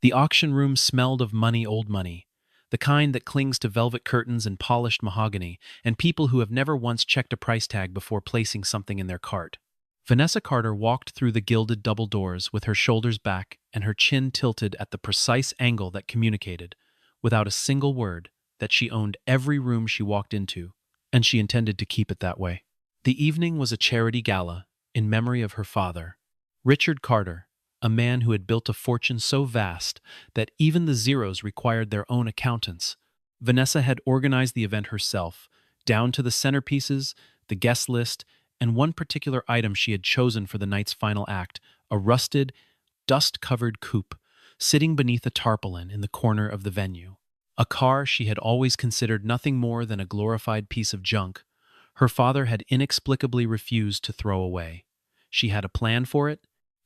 The auction room smelled of money, old money, the kind that clings to velvet curtains and polished mahogany, and people who have never once checked a price tag before placing something in their cart. Vanessa Carter walked through the gilded double doors with her shoulders back and her chin tilted at the precise angle that communicated, without a single word, that she owned every room she walked into, and she intended to keep it that way. The evening was a charity gala in memory of her father, Richard Carter, a man who had built a fortune so vast that even the zeros required their own accountants. Vanessa had organized the event herself, down to the centerpieces, the guest list, and one particular item she had chosen for the night's final act, a rusted, dust-covered coupe, sitting beneath a tarpaulin in the corner of the venue. A car she had always considered nothing more than a glorified piece of junk, her father had inexplicably refused to throw away. She had a plan for it,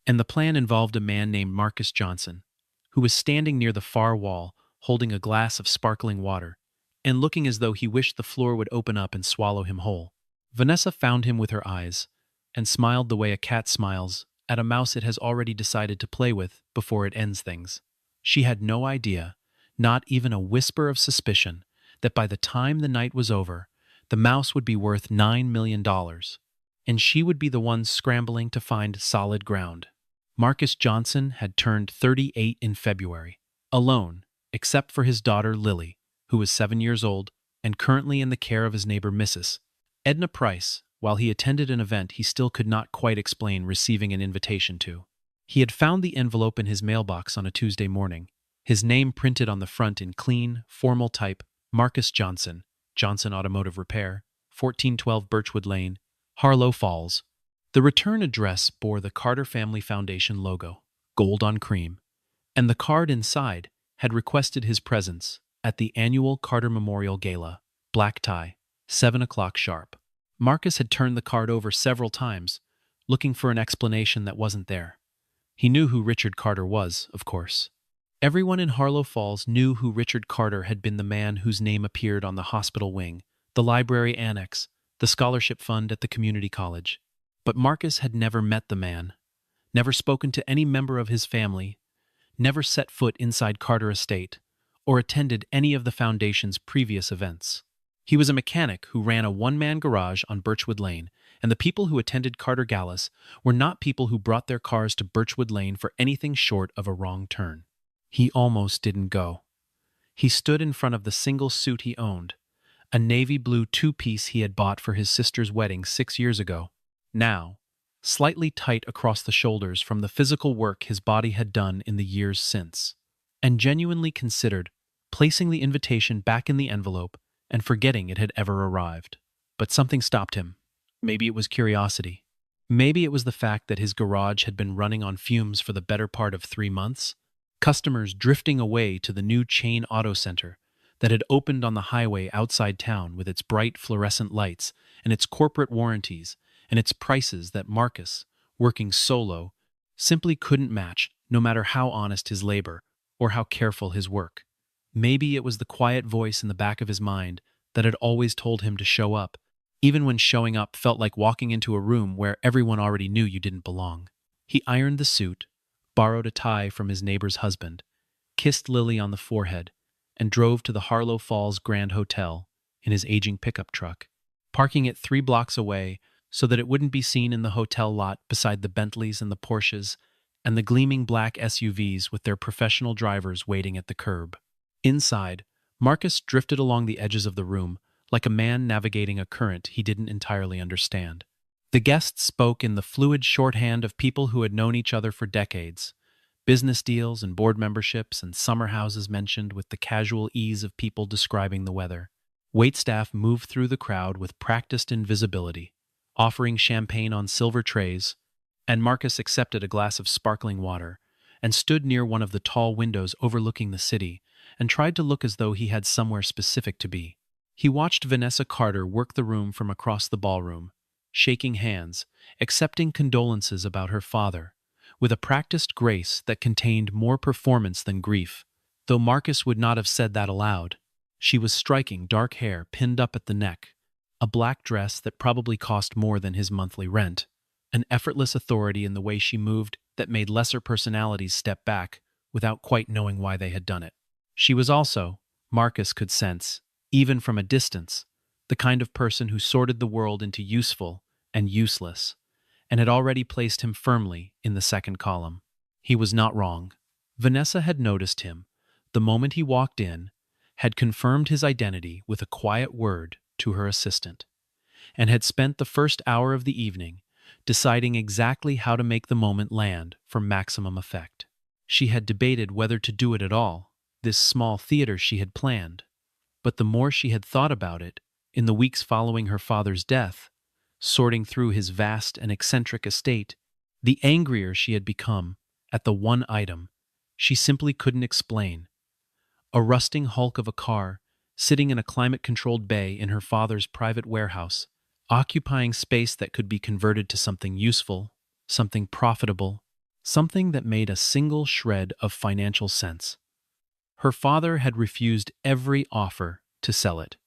and the plan involved a man named Marcus Johnson, who was standing near the far wall, holding a glass of sparkling water, and looking as though he wished the floor would open up and swallow him whole. Vanessa found him with her eyes, and smiled the way a cat smiles at a mouse it has already decided to play with before it ends things. She had no idea, not even a whisper of suspicion, that by the time the night was over, the mouse would be worth $9 million, and she would be the one scrambling to find solid ground. Marcus Johnson had turned 38 in February, alone, except for his daughter Lily, who was 7 years old and currently in the care of his neighbor Mrs. Edna Price, while he attended an event he still could not quite explain receiving an invitation to. He had found the envelope in his mailbox on a Tuesday morning, his name printed on the front in clean, formal type, Marcus Johnson, Johnson Automotive Repair, 1412 Birchwood Lane, Harlow Falls. The return address bore the Carter Family Foundation logo, gold on cream, and the card inside had requested his presence at the annual Carter Memorial Gala, black tie, 7 o'clock sharp. Marcus had turned the card over several times, looking for an explanation that wasn't there. He knew who Richard Carter was, of course. Everyone in Harlow Falls knew who Richard Carter had been, the man whose name appeared on the hospital wing, the library annex, the scholarship fund at the community college. But Marcus had never met the man, never spoken to any member of his family, never set foot inside Carter Estate, or attended any of the foundation's previous events. He was a mechanic who ran a one-man garage on Birchwood Lane, and the people who attended Carter Galas were not people who brought their cars to Birchwood Lane for anything short of a wrong turn. He almost didn't go. He stood in front of the single suit he owned, a navy blue two-piece he had bought for his sister's wedding 6 years ago. Now, slightly tight across the shoulders from the physical work his body had done in the years since, and genuinely considered placing the invitation back in the envelope and forgetting it had ever arrived. But something stopped him. Maybe it was curiosity. Maybe it was the fact that his garage had been running on fumes for the better part of 3 months, customers drifting away to the new chain auto center that had opened on the highway outside town with its bright fluorescent lights and its corporate warranties and its prices that Marcus, working solo, simply couldn't match, no matter how honest his labor or how careful his work. Maybe it was the quiet voice in the back of his mind that had always told him to show up, even when showing up felt like walking into a room where everyone already knew you didn't belong. He ironed the suit, borrowed a tie from his neighbor's husband, kissed Lily on the forehead, and drove to the Harlow Falls Grand Hotel in his aging pickup truck, parking it 3 blocks away so that it wouldn't be seen in the hotel lot beside the Bentleys and the Porsches and the gleaming black SUVs with their professional drivers waiting at the curb. Inside, Marcus drifted along the edges of the room like a man navigating a current he didn't entirely understand. The guests spoke in the fluid shorthand of people who had known each other for decades. Business deals and board memberships and summer houses mentioned with the casual ease of people describing the weather. Waitstaff moved through the crowd with practiced invisibility, offering champagne on silver trays, and Marcus accepted a glass of sparkling water and stood near one of the tall windows overlooking the city and tried to look as though he had somewhere specific to be. He watched Vanessa Carter work the room from across the ballroom, shaking hands, accepting condolences about her father, with a practiced grace that contained more performance than grief, though Marcus would not have said that aloud. She was striking, dark hair pinned up at the neck, a black dress that probably cost more than his monthly rent, an effortless authority in the way she moved that made lesser personalities step back without quite knowing why they had done it. She was also, Marcus could sense, even from a distance, the kind of person who sorted the world into useful and useless, and had already placed him firmly in the second column. He was not wrong. Vanessa had noticed him the moment he walked in, had confirmed his identity with a quiet word to her assistant, and had spent the first hour of the evening deciding exactly how to make the moment land for maximum effect. She had debated whether to do it at all, this small theater she had planned, but the more she had thought about it, in the weeks following her father's death, sorting through his vast and eccentric estate, the angrier she had become at the one item she simply couldn't explain: a rusting hulk of a car sitting in a climate-controlled bay in her father's private warehouse, occupying space that could be converted to something useful, something profitable, something that made a single shred of financial sense. Her father had refused every offer to sell it.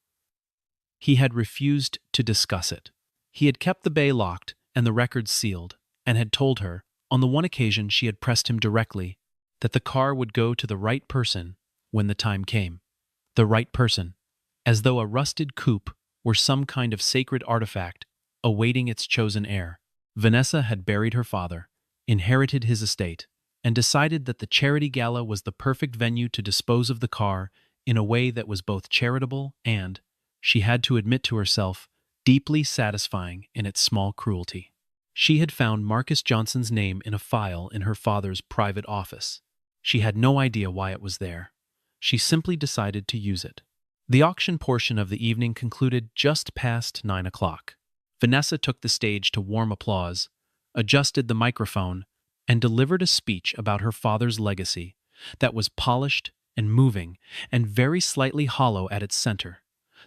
He had refused to discuss it. He had kept the bay locked and the records sealed, and had told her, on the one occasion she had pressed him directly, that the car would go to the right person when the time came. The right person, as though a rusted coupe were some kind of sacred artifact awaiting its chosen heir. Vanessa had buried her father, inherited his estate, and decided that the charity gala was the perfect venue to dispose of the car in a way that was both charitable and, she had to admit to herself, deeply satisfying in its small cruelty. She had found Marcus Johnson's name in a file in her father's private office. She had no idea why it was there. She simply decided to use it. The auction portion of the evening concluded just past 9 o'clock. Vanessa took the stage to warm applause, adjusted the microphone, and delivered a speech about her father's legacy that was polished and moving and very slightly hollow at its center,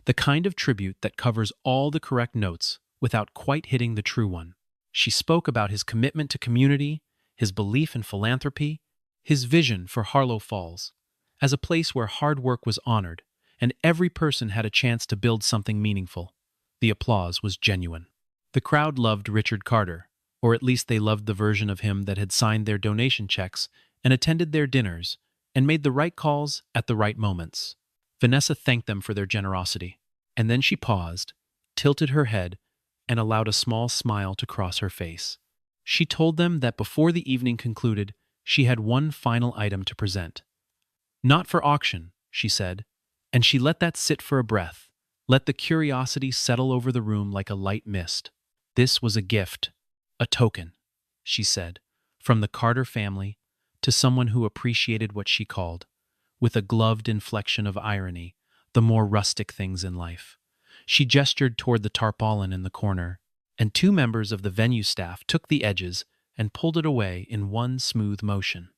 the kind of tribute that covers all the correct notes without quite hitting the true one. She spoke about his commitment to community, his belief in philanthropy, his vision for Harlow Falls as a place where hard work was honored and every person had a chance to build something meaningful. The applause was genuine. The crowd loved Richard Carter, or at least they loved the version of him that had signed their donation checks and attended their dinners and made the right calls at the right moments. Vanessa thanked them for their generosity, and then she paused, tilted her head, and allowed a small smile to cross her face. She told them that before the evening concluded, she had one final item to present. Not for auction, she said, and she let that sit for a breath, let the curiosity settle over the room like a light mist. This was a gift, a token, she said, from the Carter family to someone who appreciated what she called, with a gloved inflection of irony, the more rustic things in life. She gestured toward the tarpaulin in the corner, and two members of the venue staff took the edges and pulled it away in one smooth motion.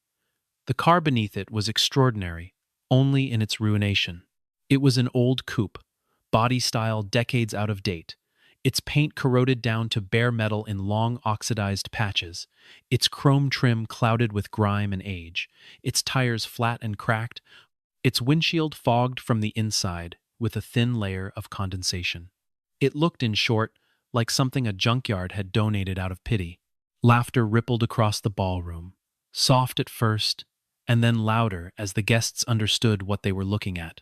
The car beneath it was extraordinary, only in its ruination. It was an old coupe, body style decades out of date, its paint corroded down to bare metal in long oxidized patches, its chrome trim clouded with grime and age, its tires flat and cracked, its windshield fogged from the inside with a thin layer of condensation. It looked, in short, like something a junkyard had donated out of pity. Laughter rippled across the ballroom, soft at first, and then louder as the guests understood what they were looking at.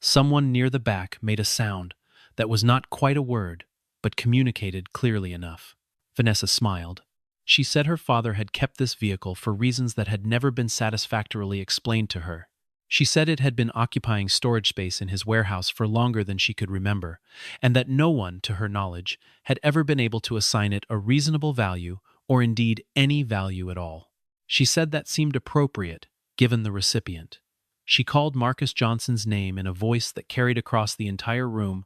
Someone near the back made a sound that was not quite a word, but communicated clearly enough. Vanessa smiled. She said her father had kept this vehicle for reasons that had never been satisfactorily explained to her. She said it had been occupying storage space in his warehouse for longer than she could remember, and that no one, to her knowledge, had ever been able to assign it a reasonable value or indeed any value at all. She said that seemed appropriate, given the recipient. She called Marcus Johnson's name in a voice that carried across the entire room,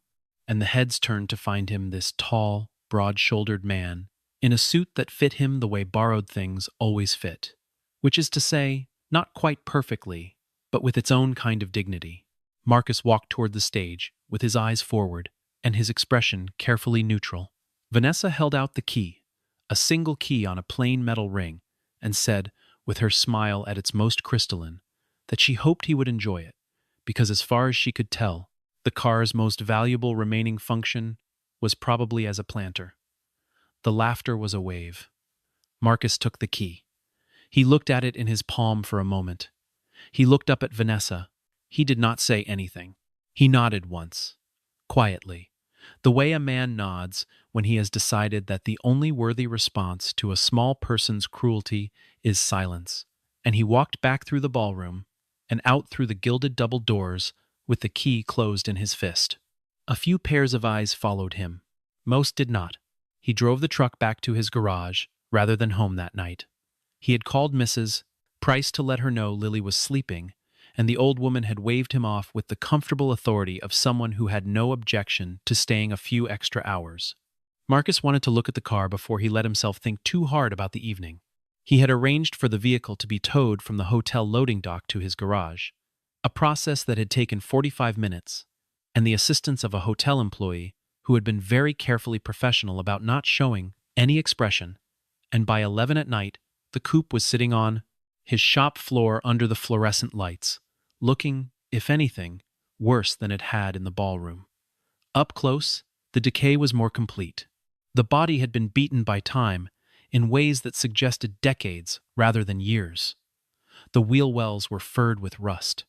and the heads turned to find him this tall, broad-shouldered man, in a suit that fit him the way borrowed things always fit, which is to say, not quite perfectly, but with its own kind of dignity. Marcus walked toward the stage, with his eyes forward, and his expression carefully neutral. Vanessa held out the key, a single key on a plain metal ring, and said, with her smile at its most crystalline, that she hoped he would enjoy it, because as far as she could tell, the car's most valuable remaining function was probably as a planter. The laughter was a wave. Marcus took the key. He looked at it in his palm for a moment. He looked up at Vanessa. He did not say anything. He nodded once, quietly, the way a man nods when he has decided that the only worthy response to a small person's cruelty is silence, and he walked back through the ballroom and out through the gilded double doors with the key closed in his fist. A few pairs of eyes followed him. Most did not. He drove the truck back to his garage rather than home that night. He had called Mrs. Price to let her know Lily was sleeping, and the old woman had waved him off with the comfortable authority of someone who had no objection to staying a few extra hours. Marcus wanted to look at the car before he let himself think too hard about the evening. He had arranged for the vehicle to be towed from the hotel loading dock to his garage, a process that had taken 45 minutes, and the assistance of a hotel employee who had been very carefully professional about not showing any expression, and by 11 at night, the coupe was sitting on his shop floor under the fluorescent lights, looking, if anything, worse than it had in the ballroom. Up close, the decay was more complete. The body had been beaten by time in ways that suggested decades rather than years. The wheel wells were furred with rust.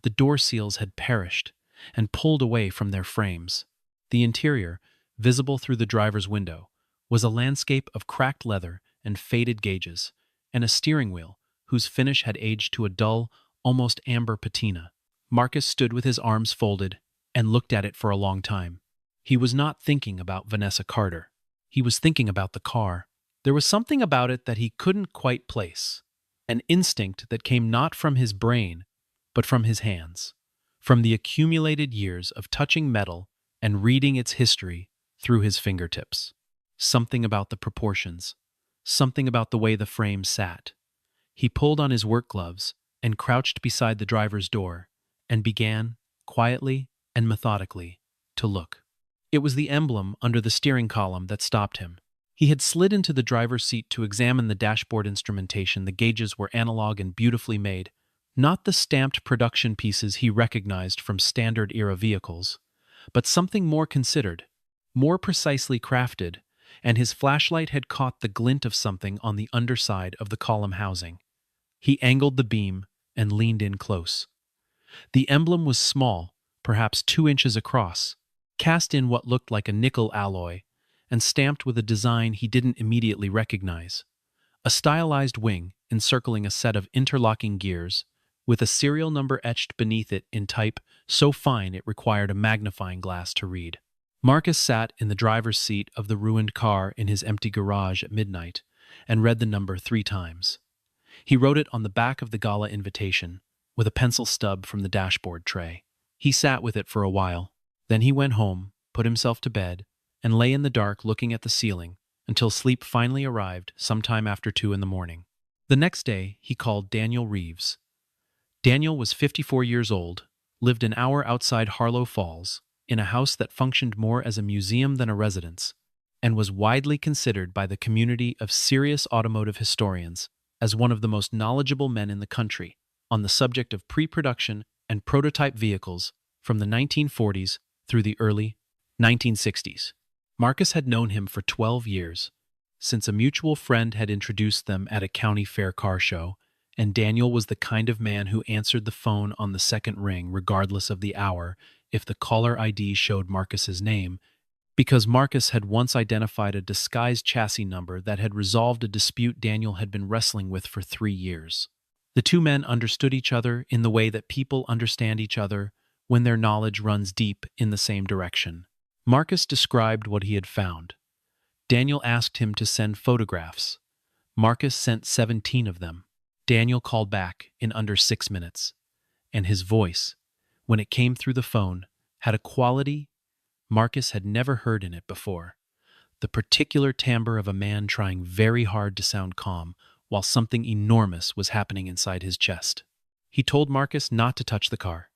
The door seals had perished and pulled away from their frames. The interior, visible through the driver's window, was a landscape of cracked leather and faded gauges, and a steering wheel whose finish had aged to a dull, almost amber patina. Marcus stood with his arms folded and looked at it for a long time. He was not thinking about Vanessa Carter. He was thinking about the car. There was something about it that he couldn't quite place, an instinct that came not from his brain, but from his hands, from the accumulated years of touching metal and reading its history through his fingertips. Something about the proportions, something about the way the frame sat. He pulled on his work gloves and crouched beside the driver's door and began, quietly and methodically, to look. It was the emblem under the steering column that stopped him. He had slid into the driver's seat to examine the dashboard instrumentation. The gauges were analog and beautifully made, not the stamped production pieces he recognized from standard-era vehicles, but something more considered, more precisely crafted, and his flashlight had caught the glint of something on the underside of the column housing. He angled the beam and leaned in close. The emblem was small, perhaps 2 inches across, cast in what looked like a nickel alloy, and stamped with a design he didn't immediately recognize. A stylized wing encircling a set of interlocking gears, with a serial number etched beneath it in type so fine it required a magnifying glass to read. Marcus sat in the driver's seat of the ruined car in his empty garage at midnight and read the number 3 times. He wrote it on the back of the gala invitation, with a pencil stub from the dashboard tray. He sat with it for a while. Then he went home, put himself to bed, and lay in the dark looking at the ceiling until sleep finally arrived sometime after 2 in the morning. The next day, he called Daniel Reeves. Daniel was 54 years old, lived an hour outside Harlow Falls, in a house that functioned more as a museum than a residence, and was widely considered by the community of serious automotive historians as one of the most knowledgeable men in the country on the subject of pre-production and prototype vehicles from the 1940s through the early 1960s. Marcus had known him for 12 years, since a mutual friend had introduced them at a county fair car show, and Daniel was the kind of man who answered the phone on the second ring regardless of the hour if the caller ID showed Marcus's name, because Marcus had once identified a disguised chassis number that had resolved a dispute Daniel had been wrestling with for 3 years. The two men understood each other in the way that people understand each other when their knowledge runs deep in the same direction. Marcus described what he had found. Daniel asked him to send photographs. Marcus sent 17 of them. Daniel called back in under 6 minutes, and his voice, when it came through the phone, had a quality Marcus had never heard in it before, the particular timbre of a man trying very hard to sound calm while something enormous was happening inside his chest. He told Marcus not to touch the car.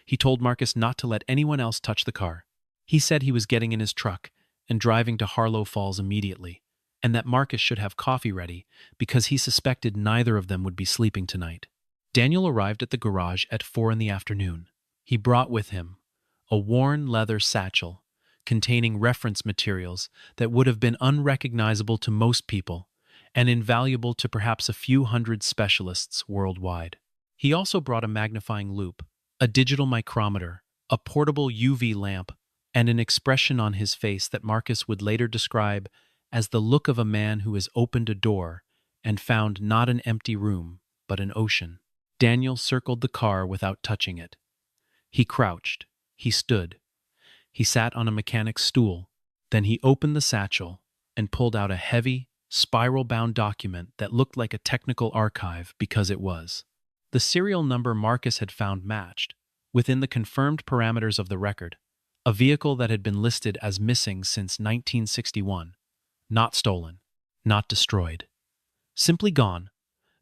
He told Marcus not to let anyone else touch the car. He said he was getting in his truck and driving to Harlow Falls immediately, and that Marcus should have coffee ready because he suspected neither of them would be sleeping tonight. Daniel arrived at the garage at 4 in the afternoon. He brought with him a worn leather satchel containing reference materials that would have been unrecognizable to most people, and invaluable to perhaps a few hundred specialists worldwide. He also brought a magnifying loupe, a digital micrometer, a portable UV lamp, and an expression on his face that Marcus would later describe as the look of a man who has opened a door and found not an empty room, but an ocean. Daniel circled the car without touching it. He crouched. He stood. He sat on a mechanic's stool. Then he opened the satchel and pulled out a heavy, spiral-bound document that looked like a technical archive because it was. The serial number Marcus had found matched, within the confirmed parameters of the record, a vehicle that had been listed as missing since 1961, not stolen, not destroyed. Simply gone,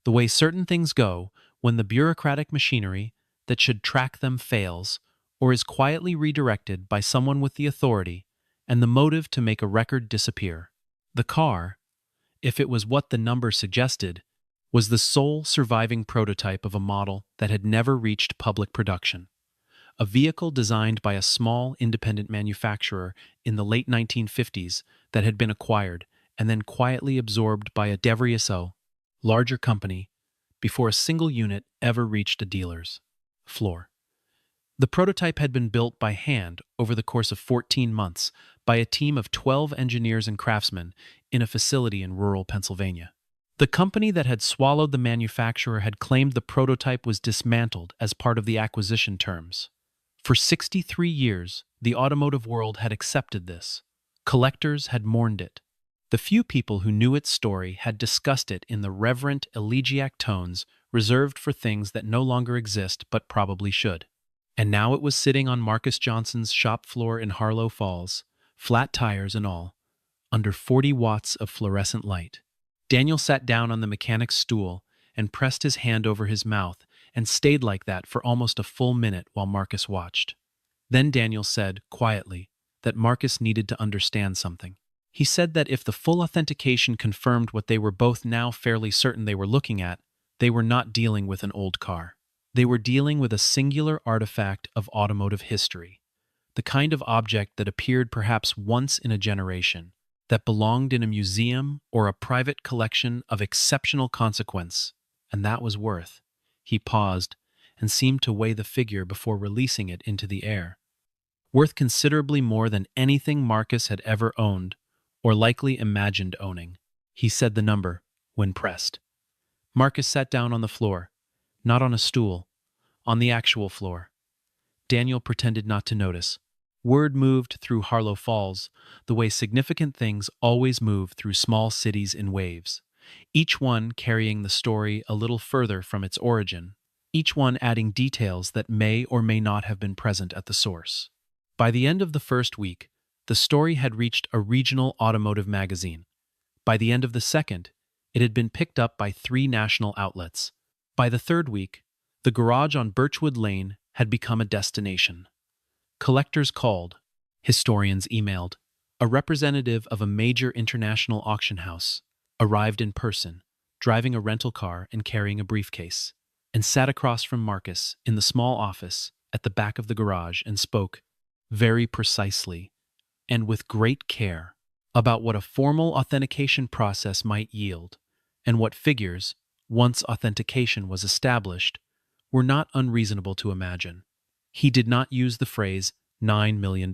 the way certain things go when the bureaucratic machinery that should track them fails or is quietly redirected by someone with the authority and the motive to make a record disappear. The car, if it was what the number suggested, was the sole surviving prototype of a model that had never reached public production. A vehicle designed by a small independent manufacturer in the late 1950s that had been acquired and then quietly absorbed by a DeVriesO, larger company, before a single unit ever reached a dealer's floor. The prototype had been built by hand over the course of 14 months by a team of 12 engineers and craftsmen in a facility in rural Pennsylvania. The company that had swallowed the manufacturer had claimed the prototype was dismantled as part of the acquisition terms. For 63 years, the automotive world had accepted this. Collectors had mourned it. The few people who knew its story had discussed it in the reverent, elegiac tones reserved for things that no longer exist but probably should. And now it was sitting on Marcus Johnson's shop floor in Harlow Falls, flat tires and all, under 40 watts of fluorescent light. Daniel sat down on the mechanic's stool and pressed his hand over his mouth and stayed like that for almost a full minute while Marcus watched. Then Daniel said, quietly, that Marcus needed to understand something. He said that if the full authentication confirmed what they were both now fairly certain they were looking at, they were not dealing with an old car. They were dealing with a singular artifact of automotive history, the kind of object that appeared perhaps once in a generation, that belonged in a museum or a private collection of exceptional consequence, and that was worth. He paused and seemed to weigh the figure before releasing it into the air. Worth considerably more than anything Marcus had ever owned, or likely imagined owning. He said the number, when pressed. Marcus sat down on the floor, not on a stool, on the actual floor. Daniel pretended not to notice. Word moved through Harlow Falls the way significant things always move through small cities in waves, each one carrying the story a little further from its origin, each one adding details that may or may not have been present at the source. By the end of the first week, the story had reached a regional automotive magazine. By the end of the second, it had been picked up by 3 national outlets. By the third week, the garage on Birchwood Lane had become a destination. Collectors called, historians emailed. A representative of a major international auction house arrived in person, driving a rental car and carrying a briefcase, and sat across from Marcus in the small office at the back of the garage and spoke, very precisely, and with great care, about what a formal authentication process might yield, and what figures, once authentication was established, were not unreasonable to imagine. He did not use the phrase $9 million.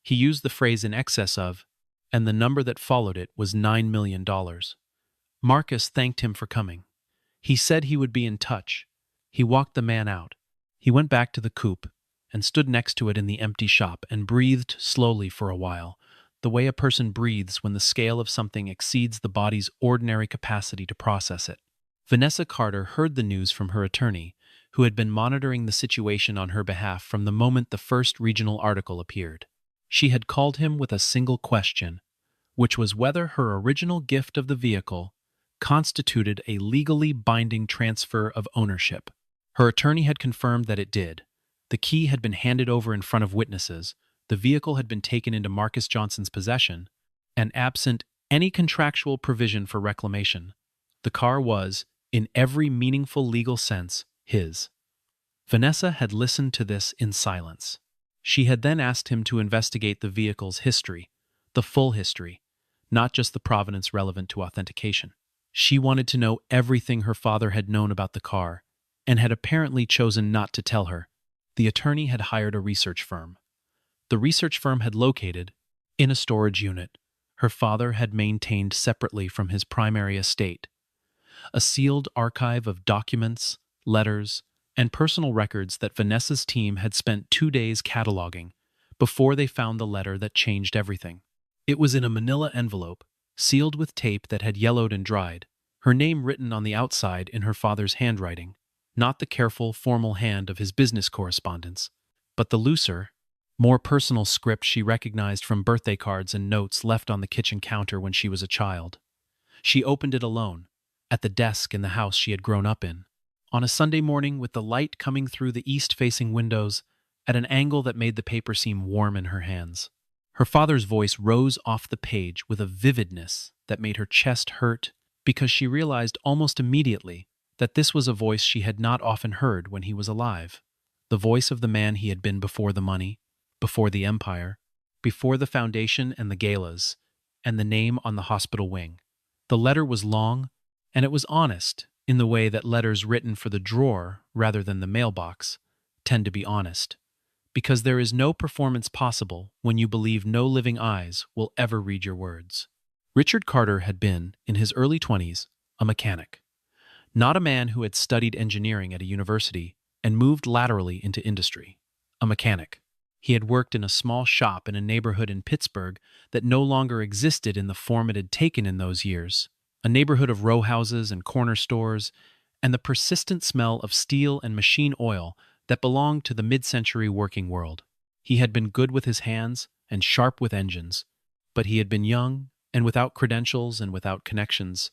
He used the phrase in excess of, and the number that followed it was $9 million. Marcus thanked him for coming. He said he would be in touch. He walked the man out. He went back to the coupe and stood next to it in the empty shop and breathed slowly for a while, the way a person breathes when the scale of something exceeds the body's ordinary capacity to process it. Vanessa Carter heard the news from her attorney, who had been monitoring the situation on her behalf from the moment the first regional article appeared. She had called him with a single question, which was whether her original gift of the vehicle constituted a legally binding transfer of ownership. Her attorney had confirmed that it did. The key had been handed over in front of witnesses, the vehicle had been taken into Marcus Johnson's possession, and absent any contractual provision for reclamation, the car was, in every meaningful legal sense, his. Vanessa had listened to this in silence. She had then asked him to investigate the vehicle's history, the full history, not just the provenance relevant to authentication. She wanted to know everything her father had known about the car, and had apparently chosen not to tell her. The attorney had hired a research firm. The research firm had located in a storage unit her father had maintained separately from his primary estate, a sealed archive of documents, letters, and personal records that Vanessa's team had spent 2 days cataloging before they found the letter that changed everything. It was in a manila envelope, sealed with tape that had yellowed and dried, her name written on the outside in her father's handwriting, not the careful, formal hand of his business correspondence, but the looser, more personal script she recognized from birthday cards and notes left on the kitchen counter when she was a child. She opened it alone, at the desk in the house she had grown up in, on a Sunday morning with the light coming through the east-facing windows at an angle that made the paper seem warm in her hands. Her father's voice rose off the page with a vividness that made her chest hurt because she realized almost immediately that this was a voice she had not often heard when he was alive. The voice of the man he had been before the money, before the empire, before the foundation and the galas, and the name on the hospital wing. The letter was long, and it was honest in the way that letters written for the drawer rather than the mailbox tend to be honest, because there is no performance possible when you believe no living eyes will ever read your words. Richard Carter had been, in his early 20s, a mechanic. Not a man who had studied engineering at a university and moved laterally into industry. A mechanic. He had worked in a small shop in a neighborhood in Pittsburgh that no longer existed in the form it had taken in those years, a neighborhood of row houses and corner stores, and the persistent smell of steel and machine oil that belonged to the mid-century working world. He had been good with his hands and sharp with engines, but he had been young and without credentials and without connections,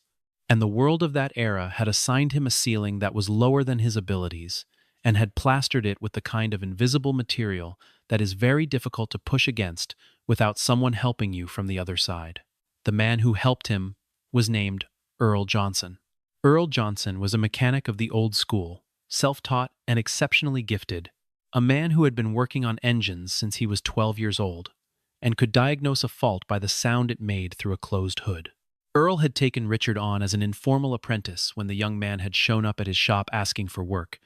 and the world of that era had assigned him a ceiling that was lower than his abilities and had plastered it with the kind of invisible material that is very difficult to push against without someone helping you from the other side. The man who helped him was named Earl Johnson. Earl Johnson was a mechanic of the old school, self-taught and exceptionally gifted, a man who had been working on engines since he was 12 years old and could diagnose a fault by the sound it made through a closed hood. Earl had taken Richard on as an informal apprentice when the young man had shown up at his shop asking for work,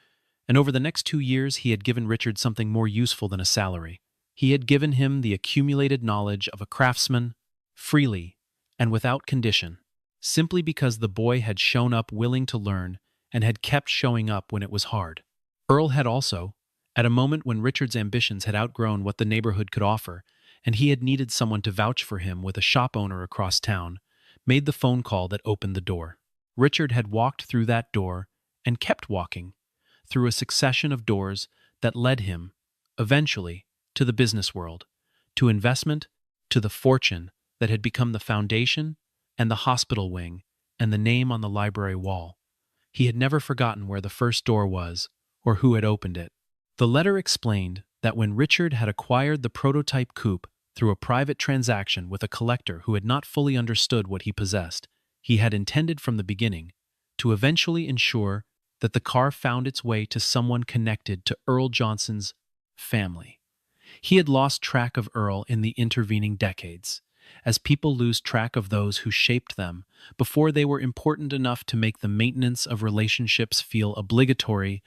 and over the next 2 years he had given Richard something more useful than a salary. He had given him the accumulated knowledge of a craftsman, freely and without condition, simply because the boy had shown up willing to learn and had kept showing up when it was hard. Earl had also, at a moment when Richard's ambitions had outgrown what the neighborhood could offer, and he had needed someone to vouch for him with a shop owner across town, made the phone call that opened the door. Richard had walked through that door and kept walking, through a succession of doors that led him, eventually, to the business world, to investment, to the fortune that had become the foundation and the hospital wing and the name on the library wall. He had never forgotten where the first door was or who had opened it. The letter explained that when Richard had acquired the prototype coupe through a private transaction with a collector who had not fully understood what he possessed, he had intended from the beginning to eventually ensure that the car found its way to someone connected to Earl Johnson's family. He had lost track of Earl in the intervening decades, as people lose track of those who shaped them before they were important enough to make the maintenance of relationships feel obligatory,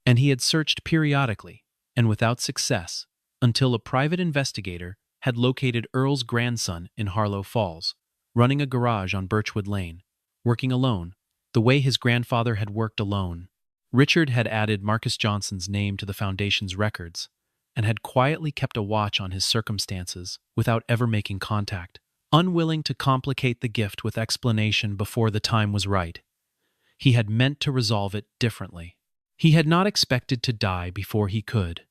and he had searched periodically, and without success, until a private investigator had located Earl's grandson in Harlow Falls, running a garage on Birchwood Lane, working alone, the way his grandfather had worked alone. Richard had added Marcus Johnson's name to the Foundation's records, and had quietly kept a watch on his circumstances without ever making contact, unwilling to complicate the gift with explanation before the time was right. He had meant to resolve it differently. He had not expected to die before he could,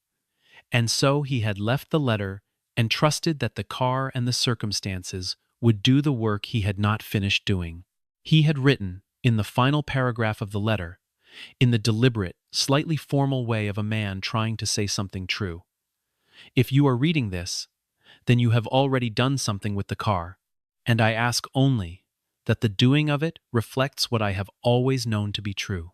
and so he had left the letter and trusted that the car and the circumstances would do the work he had not finished doing. He had written, in the final paragraph of the letter, in the deliberate, slightly formal way of a man trying to say something true, "If you are reading this, then you have already done something with the car, and I ask only that the doing of it reflects what I have always known to be true,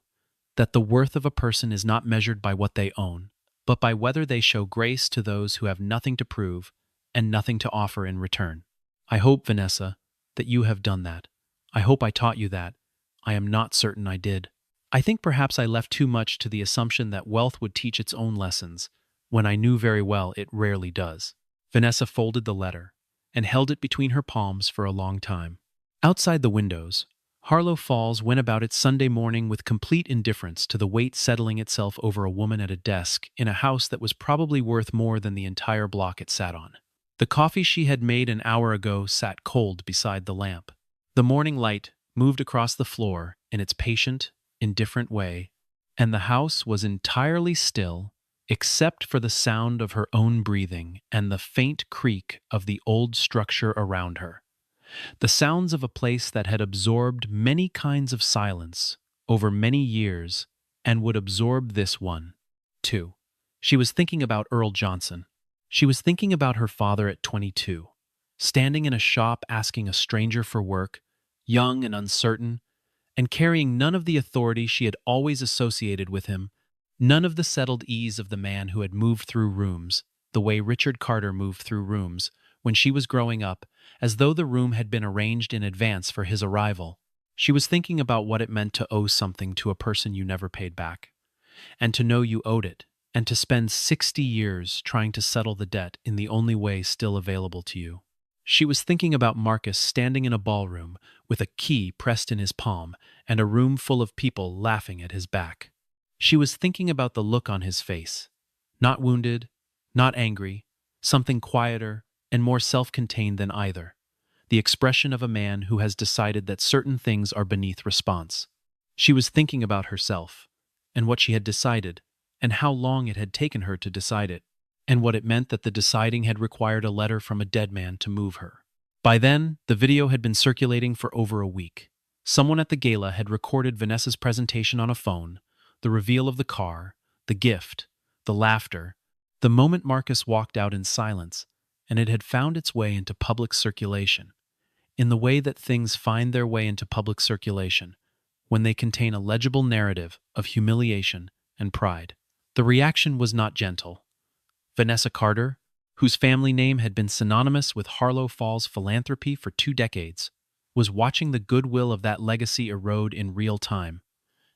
that the worth of a person is not measured by what they own, but by whether they show grace to those who have nothing to prove and nothing to offer in return. I hope, Vanessa, that you have done that. I hope I taught you that, I am not certain I did. I think perhaps I left too much to the assumption that wealth would teach its own lessons, when I knew very well it rarely does. Vanessa folded the letter and held it between her palms for a long time. Outside the windows, Harlow Falls went about its Sunday morning with complete indifference to the weight settling itself over a woman at a desk in a house that was probably worth more than the entire block it sat on. The coffee she had made an hour ago sat cold beside the lamp. The morning light moved across the floor in its patient, indifferent way, and the house was entirely still except for the sound of her own breathing and the faint creak of the old structure around her. The sounds of a place that had absorbed many kinds of silence over many years and would absorb this one, too. She was thinking about Earl Johnson. She was thinking about her father at 22, standing in a shop asking a stranger for work, young and uncertain, and carrying none of the authority she had always associated with him, none of the settled ease of the man who had moved through rooms, the way Richard Carter moved through rooms when she was growing up, as though the room had been arranged in advance for his arrival. She was thinking about what it meant to owe something to a person you never paid back, and to know you owed it, and to spend 60 years trying to settle the debt in the only way still available to you. She was thinking about Marcus standing in a ballroom with a key pressed in his palm and a room full of people laughing at his back. She was thinking about the look on his face. Not wounded, not angry, something quieter and more self-contained than either. The expression of a man who has decided that certain things are beneath response. She was thinking about herself, and what she had decided, and how long it had taken her to decide it, and what it meant that the deciding had required a letter from a dead man to move her. By then, the video had been circulating for over a week. Someone at the gala had recorded Vanessa's presentation on a phone, the reveal of the car, the gift, the laughter, the moment Marcus walked out in silence, and it had found its way into public circulation, in the way that things find their way into public circulation, when they contain a legible narrative of humiliation and pride. The reaction was not gentle. Vanessa Carter, whose family name had been synonymous with Harlow Falls philanthropy for 2 decades, was watching the goodwill of that legacy erode in real time,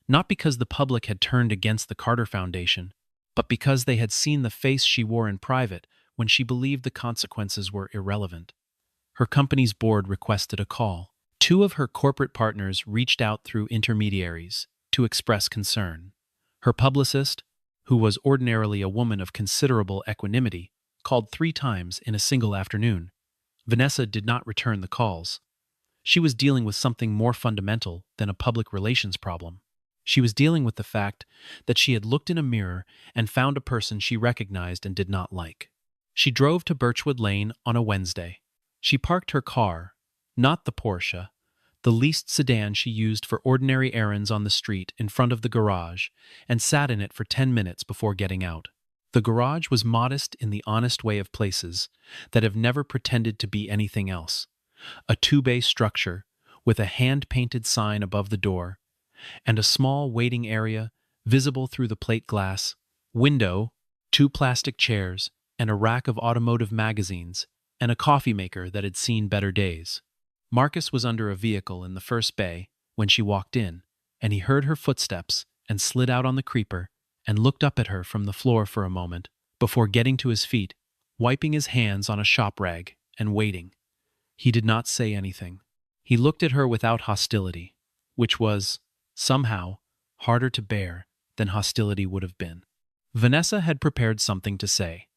not because the public had turned against the Carter Foundation, but because they had seen the face she wore in private when she believed the consequences were irrelevant. Her company's board requested a call. 2 of her corporate partners reached out through intermediaries to express concern. Her publicist, who was ordinarily a woman of considerable equanimity, called 3 times in a single afternoon. Vanessa did not return the calls. She was dealing with something more fundamental than a public relations problem. She was dealing with the fact that she had looked in a mirror and found a person she recognized and did not like. She drove to Birchwood Lane on a Wednesday. She parked her car, not the Porsche, the least sedan she used for ordinary errands on the street, in front of the garage, and sat in it for 10 minutes before getting out. The garage was modest in the honest way of places that have never pretended to be anything else. A 2-bay structure with a hand-painted sign above the door, and a small waiting area visible through the plate glass, window, 2 plastic chairs, and a rack of automotive magazines, and a coffee maker that had seen better days. Marcus was under a vehicle in the first bay when she walked in, and he heard her footsteps and slid out on the creeper and looked up at her from the floor for a moment before getting to his feet, wiping his hands on a shop rag and waiting. He did not say anything. He looked at her without hostility, which was, somehow, harder to bear than hostility would have been. Vanessa had prepared something to say.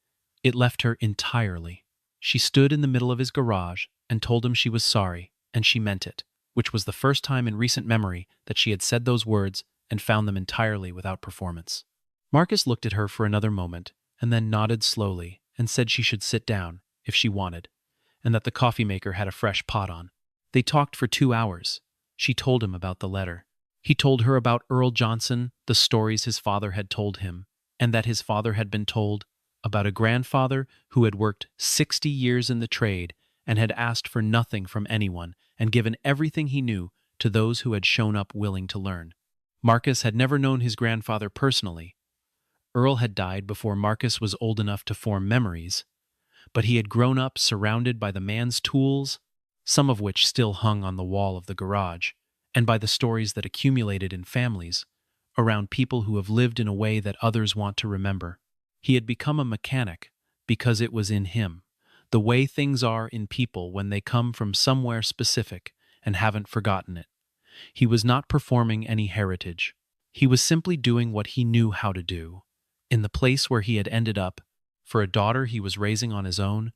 It left her entirely. She stood in the middle of his garage and told him she was sorry, and she meant it, which was the first time in recent memory that she had said those words and found them entirely without performance. Marcus looked at her for another moment and then nodded slowly and said she should sit down if she wanted, and that the coffee maker had a fresh pot on. They talked for 2 hours. She told him about the letter. He told her about Earl Johnson, the stories his father had told him, and that his father had been told, about a grandfather who had worked 60 years in the trade and had asked for nothing from anyone and given everything he knew to those who had shown up willing to learn. Marcus had never known his grandfather personally. Earl had died before Marcus was old enough to form memories, but he had grown up surrounded by the man's tools, some of which still hung on the wall of the garage, and by the stories that accumulated in families, around people who have lived in a way that others want to remember. He had become a mechanic because it was in him, the way things are in people when they come from somewhere specific and haven't forgotten it. He was not performing any heritage. He was simply doing what he knew how to do. In the place where he had ended up, for a daughter he was raising on his own,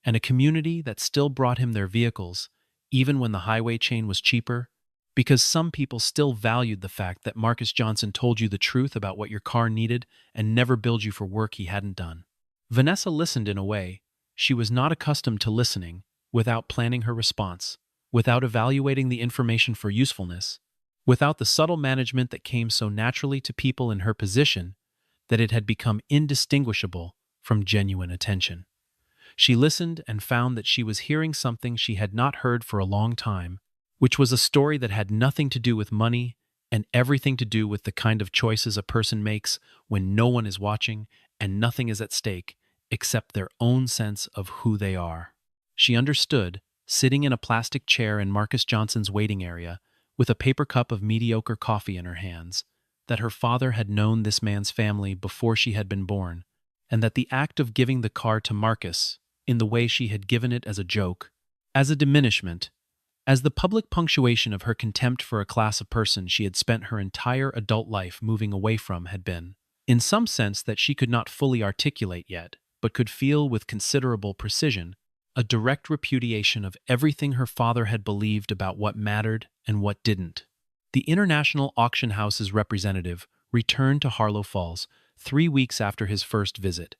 and a community that still brought him their vehicles, even when the highway chain was cheaper, because some people still valued the fact that Marcus Johnson told you the truth about what your car needed and never billed you for work he hadn't done. Vanessa listened in a way she was not accustomed to listening, without planning her response, without evaluating the information for usefulness, without the subtle management that came so naturally to people in her position that it had become indistinguishable from genuine attention. She listened and found that she was hearing something she had not heard for a long time, which was a story that had nothing to do with money and everything to do with the kind of choices a person makes when no one is watching and nothing is at stake except their own sense of who they are. She understood, sitting in a plastic chair in Marcus Johnson's waiting area, with a paper cup of mediocre coffee in her hands, that her father had known this man's family before she had been born, and that the act of giving the car to Marcus, in the way she had given it as a joke, as a diminishment, as the public punctuation of her contempt for a class of person she had spent her entire adult life moving away from, had been, in some sense that she could not fully articulate yet, but could feel with considerable precision, a direct repudiation of everything her father had believed about what mattered and what didn't. The International Auction House's representative returned to Harlow Falls 3 weeks after his first visit,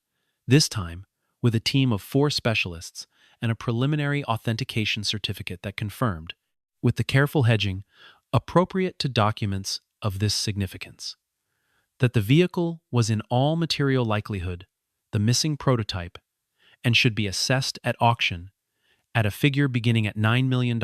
this time with a team of 4 specialists and a preliminary authentication certificate that confirmed, with the careful hedging appropriate to documents of this significance, that the vehicle was in all material likelihood the missing prototype and should be assessed at auction at a figure beginning at $9 million,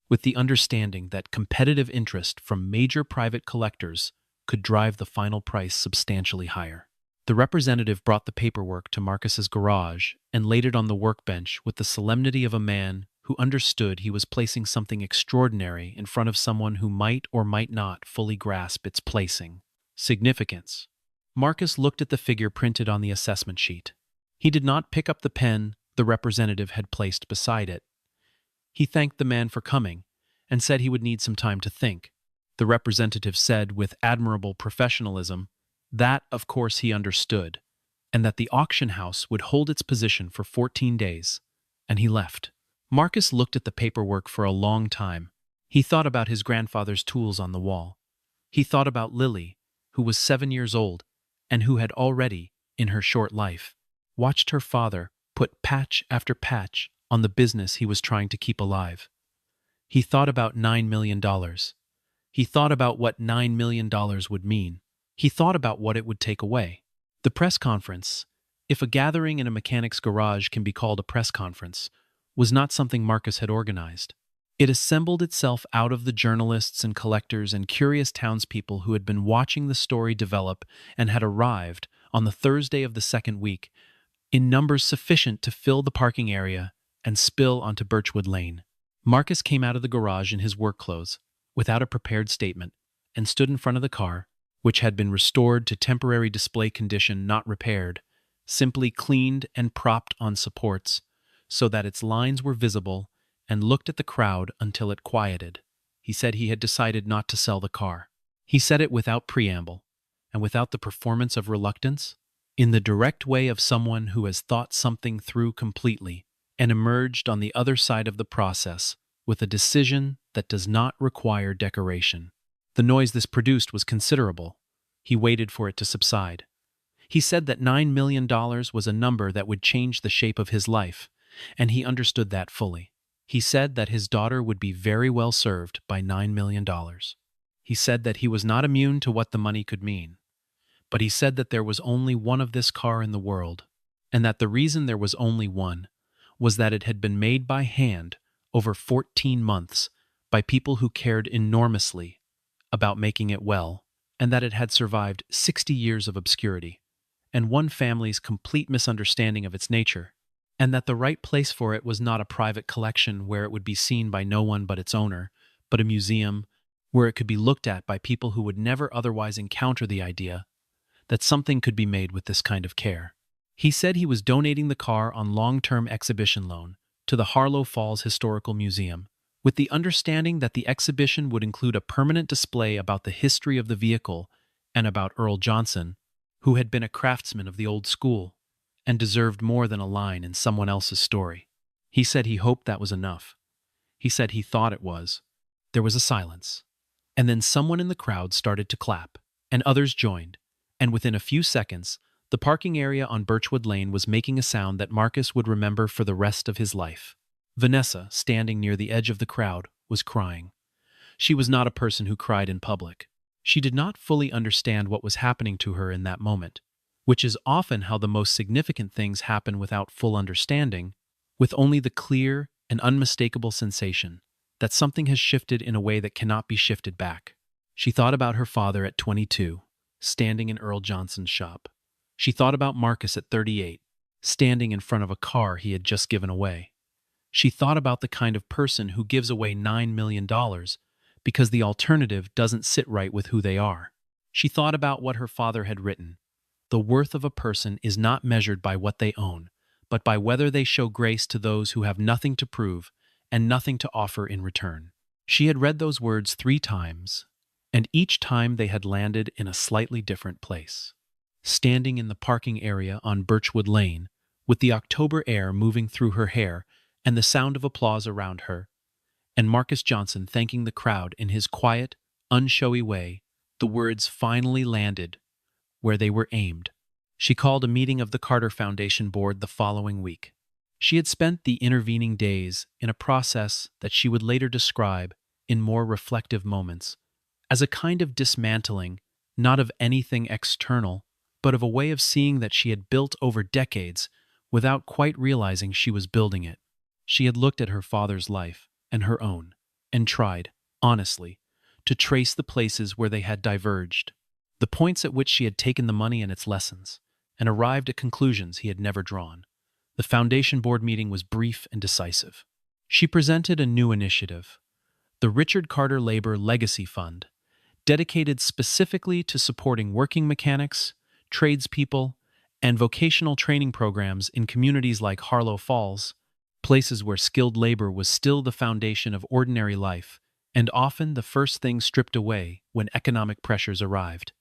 with the understanding that competitive interest from major private collectors could drive the final price substantially higher. The representative brought the paperwork to Marcus's garage and laid it on the workbench with the solemnity of a man who understood he was placing something extraordinary in front of someone who might or might not fully grasp its placing. Significance. Marcus looked at the figure printed on the assessment sheet. He did not pick up the pen the representative had placed beside it. He thanked the man for coming and said he would need some time to think. The representative said with admirable professionalism that, of course, he understood, and that the auction house would hold its position for 14 days, and he left. Marcus looked at the paperwork for a long time. He thought about his grandfather's tools on the wall. He thought about Lily, who was 7 years old, and who had already, in her short life, watched her father put patch after patch on the business he was trying to keep alive. He thought about $9 million. He thought about what $9 million would mean. He thought about what it would take away. The press conference, if a gathering in a mechanic's garage can be called a press conference, was not something Marcus had organized. It assembled itself out of the journalists and collectors and curious townspeople who had been watching the story develop and had arrived on the Thursday of the second week in numbers sufficient to fill the parking area and spill onto Birchwood Lane. Marcus came out of the garage in his work clothes, without a prepared statement, and stood in front of the car, which had been restored to temporary display condition, not repaired, simply cleaned and propped on supports, so that its lines were visible, and looked at the crowd until it quieted. He said he had decided not to sell the car. He said it without preamble, and without the performance of reluctance, in the direct way of someone who has thought something through completely and emerged on the other side of the process with a decision that does not require decoration. The noise this produced was considerable. He waited for it to subside. He said that $9 million was a number that would change the shape of his life, and he understood that fully. He said that his daughter would be very well served by $9 million. He said that he was not immune to what the money could mean. But he said that there was only one of this car in the world, and that the reason there was only one was that it had been made by hand over 14 months by people who cared enormously about making it well, and that it had survived 60 years of obscurity, and one family's complete misunderstanding of its nature, and that the right place for it was not a private collection where it would be seen by no one but its owner, but a museum where it could be looked at by people who would never otherwise encounter the idea that something could be made with this kind of care. He said he was donating the car on long-term exhibition loan to the Harlow Falls Historical Museum, with the understanding that the exhibition would include a permanent display about the history of the vehicle and about Earl Johnson, who had been a craftsman of the old school and deserved more than a line in someone else's story. He said he hoped that was enough. He said he thought it was. There was a silence, and then someone in the crowd started to clap, and others joined, and within a few seconds, the parking area on Birchwood Lane was making a sound that Marcus would remember for the rest of his life. Vanessa, standing near the edge of the crowd, was crying. She was not a person who cried in public. She did not fully understand what was happening to her in that moment, which is often how the most significant things happen without full understanding, with only the clear and unmistakable sensation that something has shifted in a way that cannot be shifted back. She thought about her father at 22, standing in Earl Johnson's shop. She thought about Marcus at 38, standing in front of a car he had just given away. She thought about the kind of person who gives away $9 million because the alternative doesn't sit right with who they are. She thought about what her father had written. The worth of a person is not measured by what they own, but by whether they show grace to those who have nothing to prove and nothing to offer in return. She had read those words 3 times, and each time they had landed in a slightly different place. Standing in the parking area on Birchwood Lane, with the October air moving through her hair and the sound of applause around her, and Marcus Johnson thanking the crowd in his quiet, unshowy way, the words finally landed where they were aimed. She called a meeting of the Carter Foundation Board the following week. She had spent the intervening days in a process that she would later describe, in more reflective moments, as a kind of dismantling, not of anything external, but of a way of seeing that she had built over decades without quite realizing she was building it. She had looked at her father's life and her own, and tried, honestly, to trace the places where they had diverged, the points at which she had taken the money and its lessons, and arrived at conclusions he had never drawn. The foundation board meeting was brief and decisive. She presented a new initiative, the Richard Carter Labor Legacy Fund, dedicated specifically to supporting working mechanics, tradespeople, and vocational training programs in communities like Harlow Falls, places where skilled labor was still the foundation of ordinary life, and often the first thing stripped away when economic pressures arrived.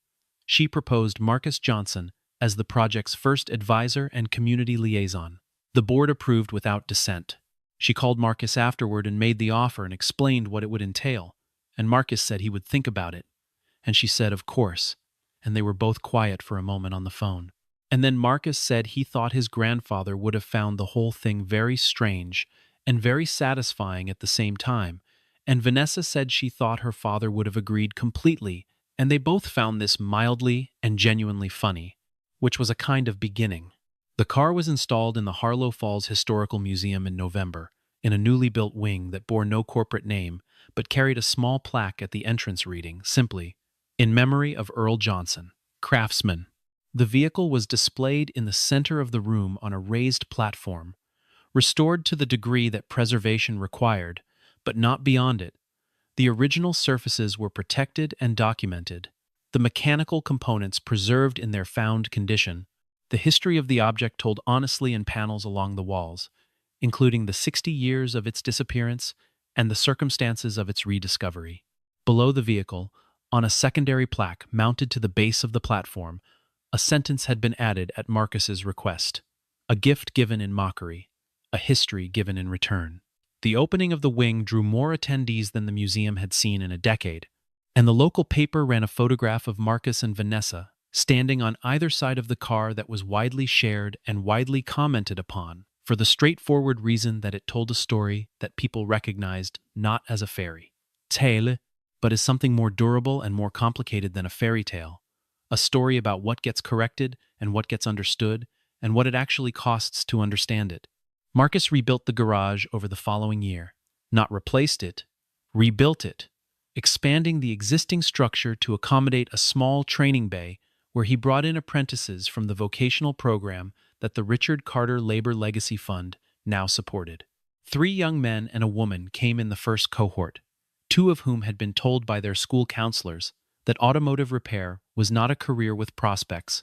She proposed Marcus Johnson as the project's first advisor and community liaison. The board approved without dissent. She called Marcus afterward and made the offer and explained what it would entail, and Marcus said he would think about it. And she said, of course, and they were both quiet for a moment on the phone. And then Marcus said he thought his grandfather would have found the whole thing very strange and very satisfying at the same time, and Vanessa said she thought her father would have agreed completely, and they both found this mildly and genuinely funny, which was a kind of beginning. The car was installed in the Harlow Falls Historical Museum in November, in a newly built wing that bore no corporate name, but carried a small plaque at the entrance reading, simply, "In memory of Earl Johnson, craftsman." The vehicle was displayed in the center of the room on a raised platform, restored to the degree that preservation required, but not beyond it. The original surfaces were protected and documented, the mechanical components preserved in their found condition. The history of the object told honestly in panels along the walls, including the 60 years of its disappearance and the circumstances of its rediscovery. Below the vehicle, on a secondary plaque mounted to the base of the platform, a sentence had been added at Marcus's request. A gift given in mockery, a history given in return. The opening of the wing drew more attendees than the museum had seen in a decade, and the local paper ran a photograph of Marcus and Vanessa standing on either side of the car that was widely shared and widely commented upon, for the straightforward reason that it told a story that people recognized not as a fairy tale, but as something more durable and more complicated than a fairy tale. A story about what gets corrected and what gets understood, and what it actually costs to understand it. Marcus rebuilt the garage over the following year. Not replaced it, rebuilt it, expanding the existing structure to accommodate a small training bay where he brought in apprentices from the vocational program that the Richard Carter Labor Legacy Fund now supported. 3 young men and a woman came in the first cohort. two of whom had been told by their school counselors that automotive repair was not a career with prospects,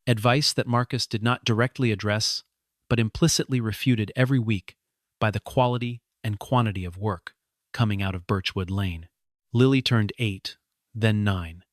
advice that Marcus did not directly address, but implicitly refuted every week by the quality and quantity of work coming out of Birchwood Lane. Lily turned 8, then 9,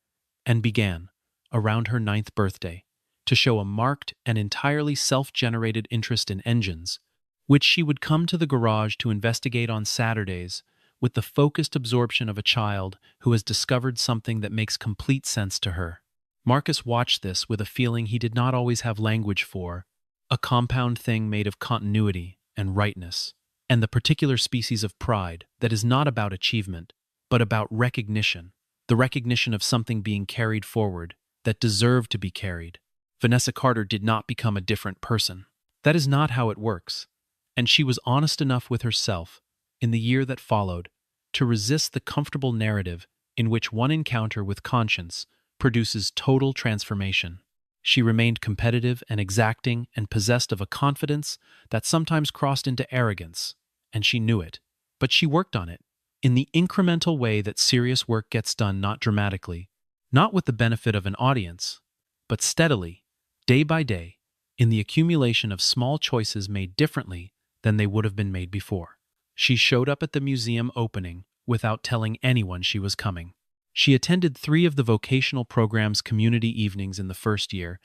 and began, around her 9th birthday, to show a marked and entirely self-generated interest in engines, which she would come to the garage to investigate on Saturdays with the focused absorption of a child who has discovered something that makes complete sense to her. Marcus watched this with a feeling he did not always have language for, a compound thing made of continuity and rightness, and the particular species of pride that is not about achievement, but about recognition, the recognition of something being carried forward that deserved to be carried. Vanessa Carter did not become a different person. That is not how it works, and she was honest enough with herself in the year that followed to resist the comfortable narrative in which one encounter with conscience produces total transformation. She remained competitive and exacting and possessed of a confidence that sometimes crossed into arrogance, and she knew it. But she worked on it, in the incremental way that serious work gets done, not dramatically, not with the benefit of an audience, but steadily, day by day, in the accumulation of small choices made differently than they would have been made before. She showed up at the museum opening without telling anyone she was coming. She attended 3 of the vocational program's community evenings in the first year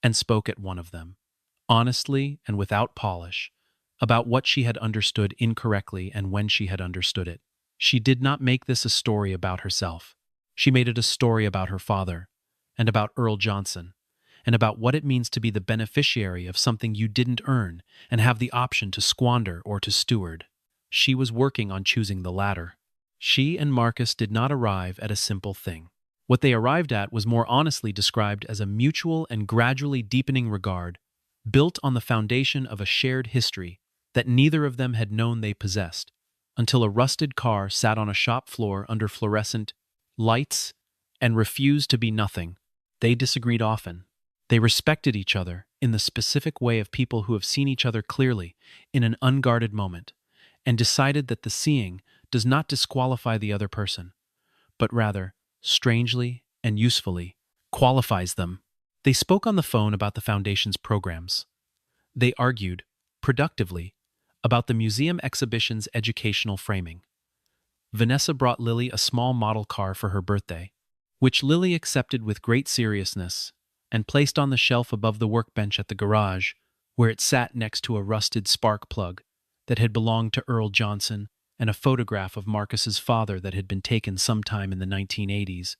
and spoke at one of them, honestly and without polish, about what she had understood incorrectly and when she had understood it. She did not make this a story about herself. She made it a story about her father, and about Earl Johnson, and about what it means to be the beneficiary of something you didn't earn and have the option to squander or to steward. She was working on choosing the latter. She and Marcus did not arrive at a simple thing. What they arrived at was more honestly described as a mutual and gradually deepening regard, built on the foundation of a shared history that neither of them had known they possessed, until a rusted car sat on a shop floor under fluorescent lights and refused to be nothing. They disagreed often. They respected each other in the specific way of people who have seen each other clearly in an unguarded moment, and decided that the seeing does not disqualify the other person, but rather, strangely and usefully, qualifies them. They spoke on the phone about the Foundation's programs. They argued, productively, about the museum exhibition's educational framing. Vanessa brought Lily a small model car for her birthday, which Lily accepted with great seriousness and placed on the shelf above the workbench at the garage, where it sat next to a rusted spark plug that had belonged to Earl Johnson and a photograph of Marcus's father that had been taken sometime in the 1980s,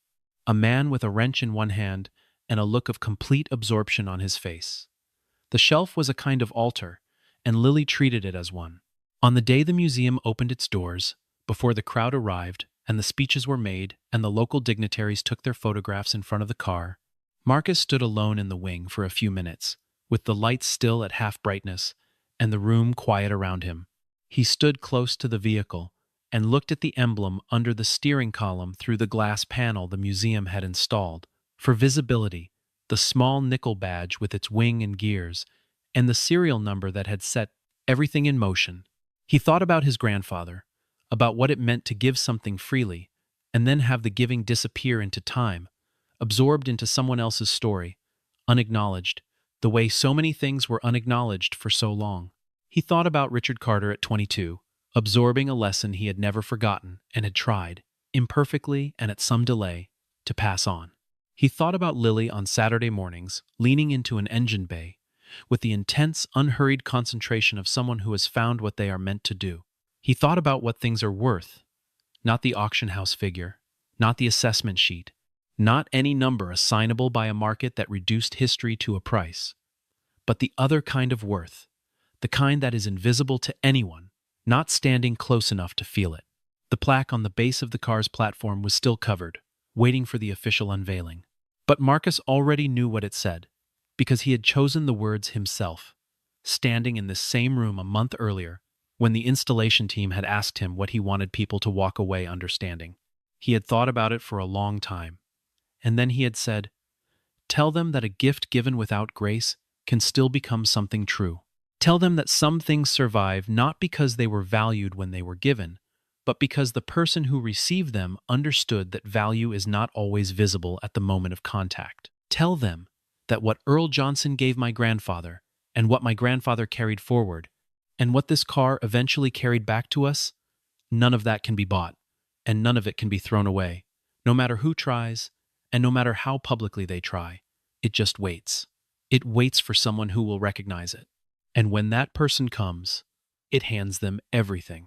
a man with a wrench in one hand and a look of complete absorption on his face. The shelf was a kind of altar, and Lily treated it as one. On the day the museum opened its doors, before the crowd arrived and the speeches were made and the local dignitaries took their photographs in front of the car, Marcus stood alone in the wing for a few minutes, with the lights still at half brightness and the room quiet around him. He stood close to the vehicle and looked at the emblem under the steering column through the glass panel the museum had installed. For visibility, the small nickel badge with its wing and gears, and the serial number that had set everything in motion. He thought about his grandfather, about what it meant to give something freely, and then have the giving disappear into time, absorbed into someone else's story, unacknowledged, the way so many things were unacknowledged for so long. He thought about Richard Carter at 22, absorbing a lesson he had never forgotten and had tried, imperfectly and at some delay, to pass on. He thought about Lily on Saturday mornings, leaning into an engine bay, with the intense, unhurried concentration of someone who has found what they are meant to do. He thought about what things are worth, not the auction house figure, not the assessment sheet, not any number assignable by a market that reduced history to a price, but the other kind of worth, the kind that is invisible to anyone, not standing close enough to feel it. The plaque on the base of the car's platform was still covered, waiting for the official unveiling. But Marcus already knew what it said, because he had chosen the words himself, standing in this same room a month earlier, when the installation team had asked him what he wanted people to walk away understanding. He had thought about it for a long time, and then he had said, "Tell them that a gift given without grace can still become something true. Tell them that some things survive not because they were valued when they were given, but because the person who received them understood that value is not always visible at the moment of contact. Tell them that what Earl Johnson gave my grandfather, and what my grandfather carried forward, and what this car eventually carried back to us, none of that can be bought, and none of it can be thrown away, no matter who tries, and no matter how publicly they try. It just waits. It waits for someone who will recognize it. And when that person comes, it hands them everything.